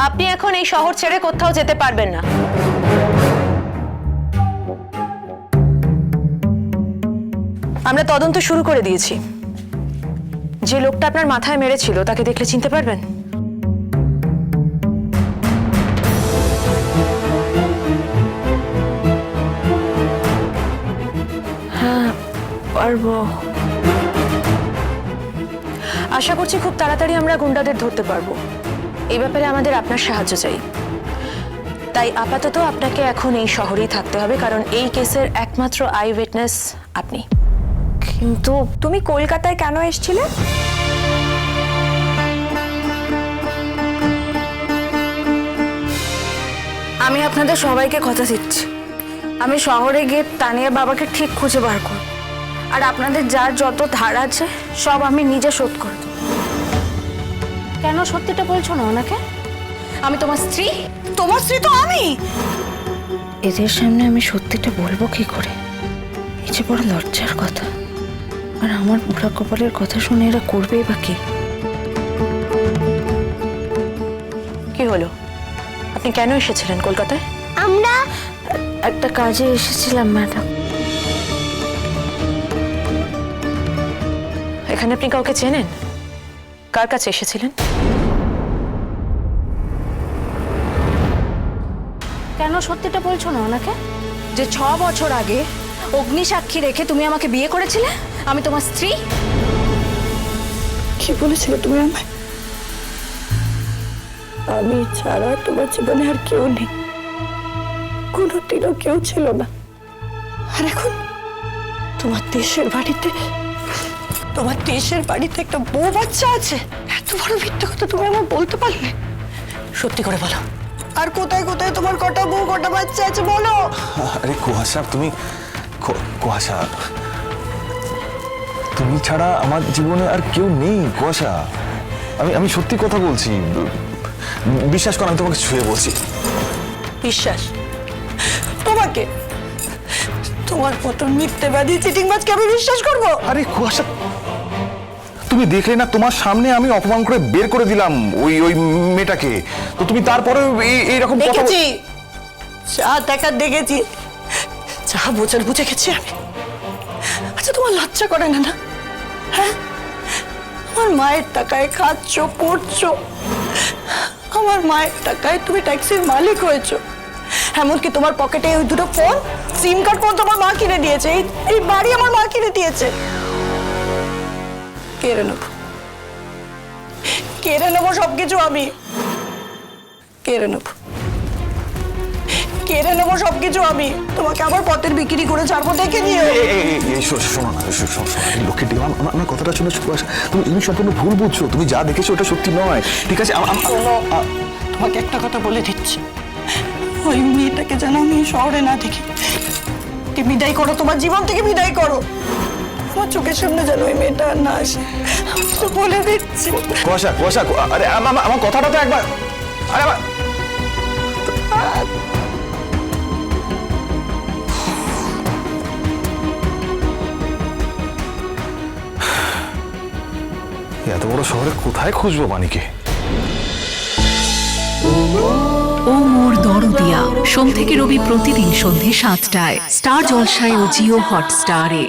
আপনি এখন এই শহর ছেড়ে কোথাও যেতে পারবেন না। আমরা তদন্ত শুরু করে দিয়েছি। যে লোকটা আপনার মাথায় মেরেছিল তাকে দেখলে চিনতে পারবেন? হ্যাঁ পারবো। আশা করছি খুব তাড়াতাড়ি আমরা গুন্ডাদের ধরতে পারবো। এই ব্যাপারে আমাদের আপনার সাহায্য চাই। তাই আপাতত আপনাকে এখন এই শহরেই থাকতে হবে, কারণ এই কেসের একমাত্র আই উইটনেস আপনি। কিন্তু তুমি কলকাতায় কেন এসেছিলে? আমি আপনাদের সবাইকে কথা দিচ্ছি, আমি শহরে গিয়ে তানিয়া বাবাকে ঠিক খুঁজে বার করব, আর আপনাদের যার যত ধার আছে সব আমি নিজে শোধ করে দেব। কেন সত্যিটা বলছো না ওনাকে? আমি তোমার স্ত্রী। তোমার স্ত্রী তো আমি। এদের সামনে আমি সত্যিটা বলবো কি করে? এই যে বড় লজ্জার কথা। আর আমার বুড়া কপালের কথা শুনে এরা করবেই বা কি? কি হলো? আপনি কেন এসেছিলেন কলকাতায়? আমরা একটা কাজে এসেছিলাম ম্যাডাম। এখানে আপনি কাউকে চেনেন? কার কাছে এসেছিলেন? কেন সত্যিটা বলছো না ওনাকে? যে 6 বছর আগে অগ্নি সাক্ষী রেখে তুমি আমাকে বিয়ে করেছিলে, আমি তোমার স্ত্রী। কি বলেছিলে তুমি আমায়? আমি ছাড়া তোমার জীবনে আর কেউ নেই, কোনোদিনও কেউ ছিল না। আর এখন তোমার দেশের বাড়িতে একটা বউ বাচ্চা আছে। এত বড় মিথ্যে কথা তুমি আমার বলতে পারলে? সত্যি করে বলো, আর কোথায় কোথায় তোমার কটা বউ কটা বাচ্চা আছে বলো। আরে কুয়াশা, কুয়াশা, তুমি ছাড়া আমার জীবনে আর কেউ নেই কুয়াশা। আমি সত্যি কথা বলছি, বিশ্বাস করো, আমি তোমাকে ছুঁয়ে বলছি। বিশ্বাস? তোমাকে? তোমার মতো মিথ্যেবাদী চিটিংবাজকে আমি বিশ্বাস করবো? আরে কুয়াশা, তুমি দেখলে না তোমার সামনে আমি অপমান করে বের করে দিলাম ওই মেয়েটাকে, তো তুমি তারপরে এইরকম দেখেছি, যা দেখার দেখেছি, যা বোঝার বুঝে গেছি আমি। আচ্ছা তোমার লজ্জা করে না? না হ্যাঁ, আমার মায়ের টাকায় খাচ্ছ পড়ছো, আমার মায়ের টাকায় তুমি ট্যাক্সির মালিক হয়েছো, এমনকি তোমার পকেটে ওই দুটো ফোন, সিম কার্ড পর্যন্ত আমার মা কিনে দিয়েছে, এই বাড়ি আমার মা কিনে দিয়েছে। কেড়ে নেবো সবকিছু, আমি কেড়ে নেবো সবকিছু আমি। তোমাকে আবার পথের বিক্রি করে ছাড়বো, দেখে নিও। শোনো না, লক্ষ্মীর দিকে আমার কথাটা শুনে কুয়াশা, তুমি সম্পূর্ণ ভুল বুঝছো। তুমি যা দেখেছো ওটা সত্যি নয়, ঠিক আছে? তোমাকে একটা কথা বলে দিচ্ছি, ওই মেয়েটাকে যেন আমি শহরে না দেখি। বিদায় করো, তোমার জীবন থেকে বিদায় করো। আমার চোখের সামনে যেন ওই মেয়েটা আর না আসে, তো বলে দিচ্ছি। কুয়াশা, আরে আমার কথাটা তো একবার, আরে আমার এত বড় শহরে কোথায় খুঁজবো মানিকে? ও মোর দরদিয়া, সোম থেকে রবি প্রতিদিন সন্ধে 7টায় স্টার জলসায় ও জিও হটস্টারে।